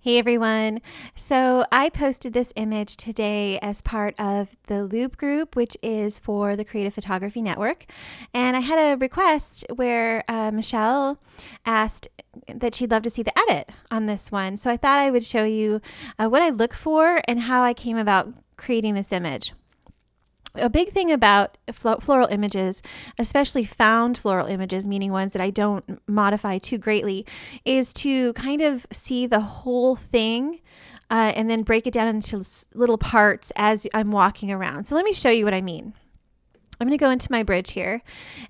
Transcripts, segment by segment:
Hey everyone. So I posted this image today as part of the Loop group, which is for the Creative Photography Network. And I had a request where Michelle asked that she'd love to see the edit on this one. So I thought I would show you what I look for and how I came about creating this image. A big thing about floral images, especially found floral images, meaning ones that I don't modify too greatly, is to kind of see the whole thing and then break it down into little parts as I'm walking around. So let me show you what I mean. I'm going to go into my bridge here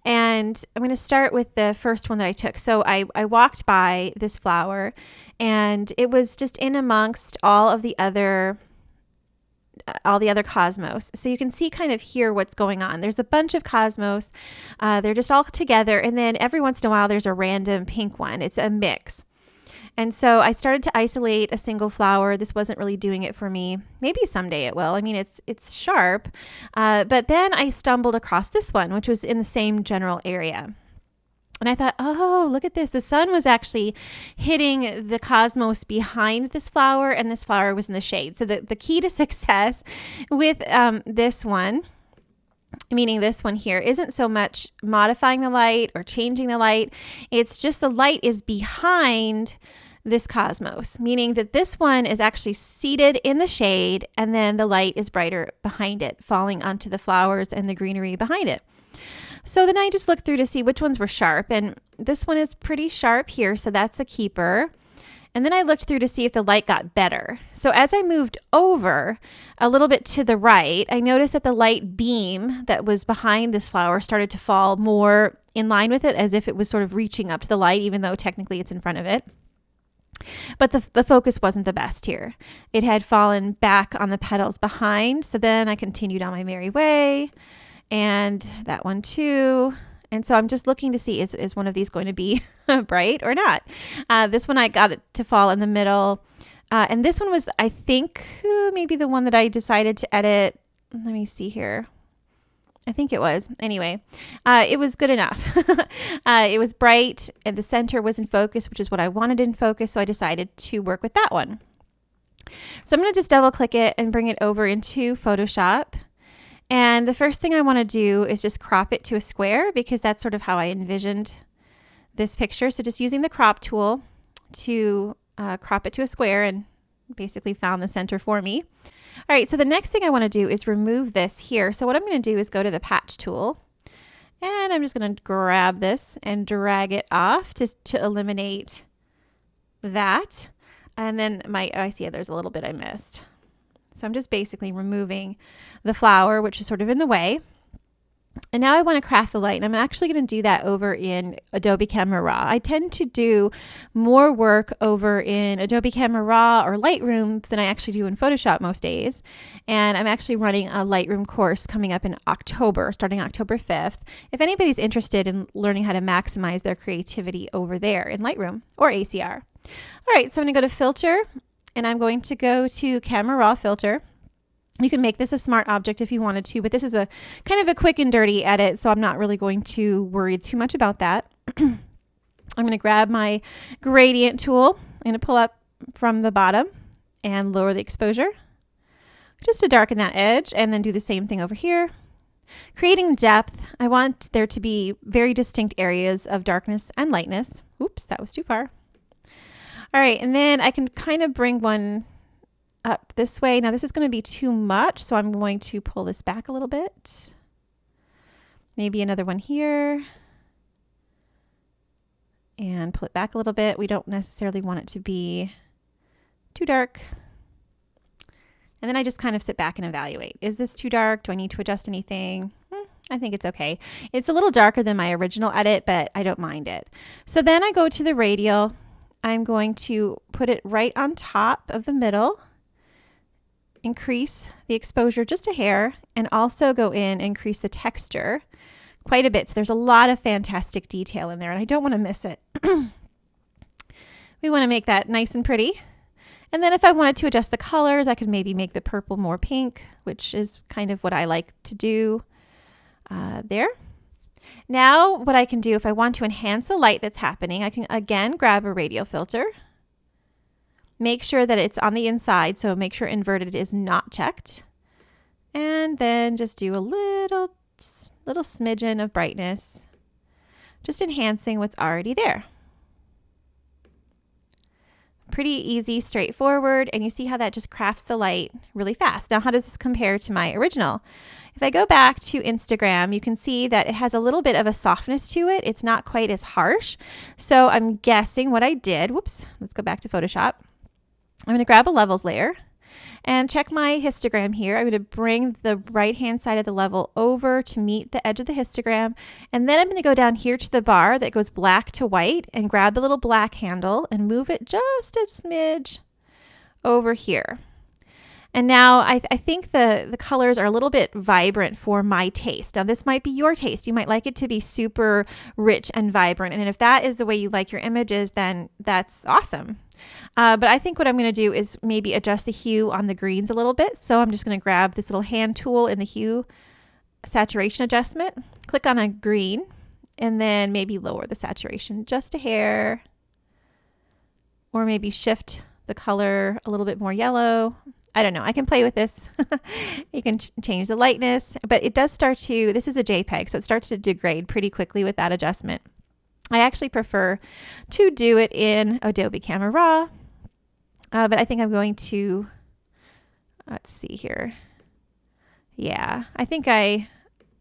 and I'm going to start with the first one that I took. So I walked by this flower and it was just in amongst all the other cosmos. So you can see kind of here what's going on. There's a bunch of cosmos. They're just all together. And then every once in a while, there's a random pink one. It's a mix. And so I started to isolate a single flower. This wasn't really doing it for me. Maybe someday it will. I mean, it's sharp. But then I stumbled across this one, which was in the same general area. And I thought, oh, look at this. The sun was actually hitting the cosmos behind this flower, and this flower was in the shade. So the key to success with this one, meaning this one here, isn't so much modifying the light or changing the light. It's just the light is behind this cosmos, meaning that this one is actually seated in the shade, and then the light is brighter behind it, falling onto the flowers and the greenery behind it. So then I just looked through to see which ones were sharp, and this one is pretty sharp here, so that's a keeper. And then I looked through to see if the light got better. So as I moved over a little bit to the right, I noticed that the light beam that was behind this flower started to fall more in line with it, as if it was sort of reaching up to the light, even though technically it's in front of it. But the focus wasn't the best here. It had fallen back on the petals behind, so then I continued on my merry way. And that one too. And so I'm just looking to see, is one of these going to be bright or not? This one I got it to fall in the middle. And this one was, I think, maybe the one that I decided to edit. Let me see here. I think it was. Anyway, it was good enough. It was bright and the center was in focus, which is what I wanted in focus. So I decided to work with that one. So I'm going to just double click it and bring it over into Photoshop. And the first thing I want to do is just crop it to a square, because that's sort of how I envisioned this picture. So just using the crop tool to crop it to a square, and basically found the center for me. All right, so the next thing I want to do is remove this here. So what I'm going to do is go to the patch tool, and I'm just going to grab this and drag it off to eliminate that. And then I see there's a little bit I missed. So I'm just basically removing the flower, which is sort of in the way. And now I want to craft the light. And I'm actually going to do that over in Adobe Camera Raw. I tend to do more work over in Adobe Camera Raw or Lightroom than I actually do in Photoshop most days. And I'm actually running a Lightroom course coming up in October, starting October 5th. If anybody's interested in learning how to maximize their creativity over there in Lightroom or ACR. All right, so I'm going to go to Filter. And I'm going to go to Camera Raw Filter. You can make this a smart object if you wanted to, but this is a kind of a quick and dirty edit, so I'm not really going to worry too much about that. I'm going to grab my gradient tool. I'm going to pull up from the bottom and lower the exposure just to darken that edge, and then do the same thing over here. Creating depth, I want there to be very distinct areas of darkness and lightness. Oops, that was too far. All right, and then I can kind of bring one up this way. Now this is going to be too much, so I'm going to pull this back a little bit. Maybe another one here. And pull it back a little bit. We don't necessarily want it to be too dark. And then I just kind of sit back and evaluate. Is this too dark? Do I need to adjust anything? I think it's okay. It's a little darker than my original edit, but I don't mind it. So then I go to the radial. I'm going to put it right on top of the middle, increase the exposure just a hair, and also go in and increase the texture quite a bit. So there's a lot of fantastic detail in there, and I don't want to miss it. We want to make that nice and pretty. And then if I wanted to adjust the colors, I could maybe make the purple more pink, which is kind of what I like to do there. Now what I can do, if I want to enhance the light that's happening, I can again grab a radial filter Make sure that it's on the inside, so make sure inverted is not checked. And then just do a little smidgen of brightness, just enhancing what's already there. Pretty easy, straightforward, and you see how that just crafts the light really fast. Now, how does this compare to my original? If I go back to Instagram, you can see that it has a little bit of a softness to it. It's not quite as harsh. So I'm guessing what I did, whoops, let's go back to Photoshop. I'm going to grab a levels layer and check my histogram here. I'm going to bring the right-hand side of the level over to meet the edge of the histogram. And then I'm going to go down here to the bar that goes black to white and grab the little black handle and move it just a smidge over here. And now I think the colors are a little bit vibrant for my taste. Now this might be your taste. You might like it to be super rich and vibrant. And if that is the way you like your images, then that's awesome. But I think what I'm going to do is maybe adjust the hue on the greens a little bit. So I'm just going to grab this little hand tool in the hue saturation adjustment, click on a green, and then maybe lower the saturation just a hair, or maybe shift the color a little bit more yellow. I don't know. I can play with this. You can change the lightness, but it does start to, this is a JPEG, so it starts to degrade pretty quickly with that adjustment. I actually prefer to do it in Adobe Camera Raw, but I think I'm going to, let's see here. Yeah, I think I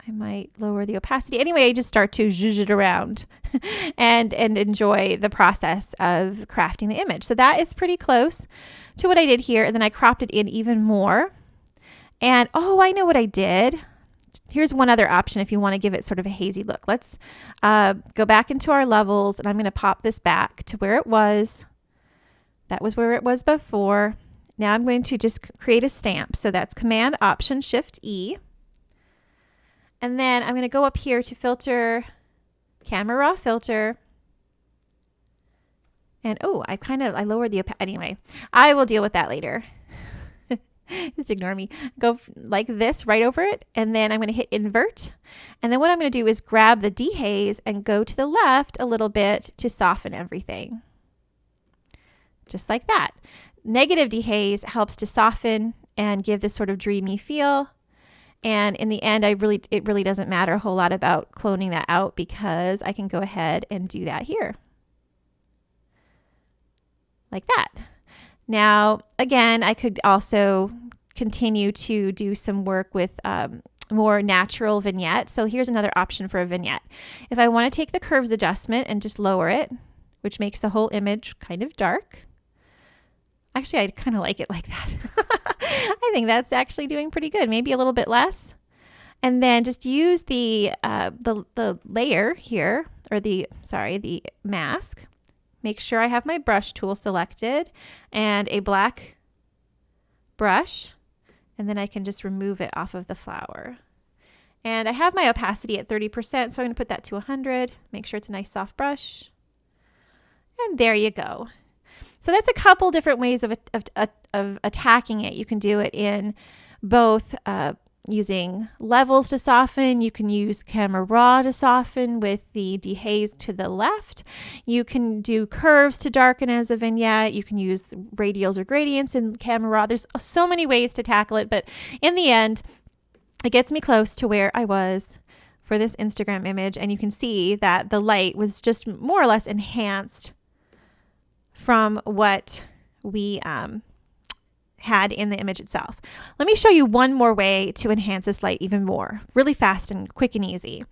might lower the opacity. Anyway, I just start to zhuzh it around and enjoy the process of crafting the image. So that is pretty close to what I did here. And then I cropped it in even more. And oh, I know what I did. Here's one other option if you want to give it sort of a hazy look. Let's go back into our levels, and I'm going to pop this back to where it was. That was where it was before. Now I'm going to just create a stamp. So that's Command Option Shift E. And then I'm going to go up here to filter, Camera Raw filter. And oh, I lowered the opacity. Anyway, I will deal with that later. Just ignore me. Go like this right over it. And then I'm going to hit invert. And then what I'm going to do is grab the dehaze and go to the left a little bit to soften everything. Just like that. Negative dehaze helps to soften and give this sort of dreamy feel. And in the end, it really doesn't matter a whole lot about cloning that out because I can go ahead and do that here. Like that. Now, again, I could also continue to do some work with more natural vignette. So here's another option for a vignette. If I want to take the curves adjustment and just lower it, which makes the whole image kind of dark. Actually, I kind of like it like that. I think that's actually doing pretty good. Maybe a little bit less. And then just use the layer here, or the mask. Make sure I have my brush tool selected and a black brush, and then I can just remove it off of the flower. And I have my opacity at 30%, so I'm going to put that to 100. Make sure it's a nice soft brush. And there you go. So that's a couple different ways of attacking it. You can do it in both using levels to soften. You can use Camera Raw to soften with the dehaze to the left. You can do curves to darken as a vignette. You can use radials or gradients in Camera Raw. There's so many ways to tackle it, but in the end, it gets me close to where I was for this Instagram image. And you can see that the light was just more or less enhanced from what we had in the image itself. Let me show you one more way to enhance this light even more, really fast and quick and easy.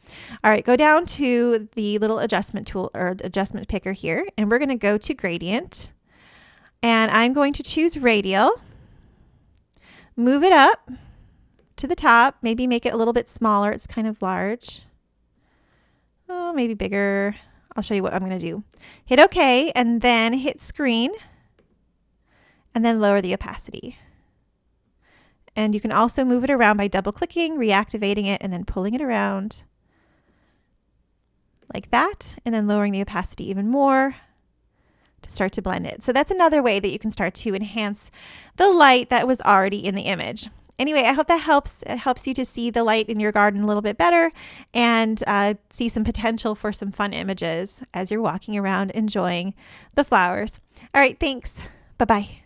All right, go down to the little adjustment tool or adjustment picker here, and we're going to go to gradient, and I'm going to choose radial, move it up to the top, maybe make it a little bit smaller. It's kind of large. Oh, maybe bigger. I'll show you what I'm going to do. Hit OK, and then hit screen, and then lower the opacity. And you can also move it around by double clicking, reactivating it, and then pulling it around like that, and then lowering the opacity even more to start to blend it. So that's another way that you can start to enhance the light that was already in the image. Anyway, I hope that helps. It helps you to see the light in your garden a little bit better and see some potential for some fun images as you're walking around enjoying the flowers. All right, thanks. Bye-bye.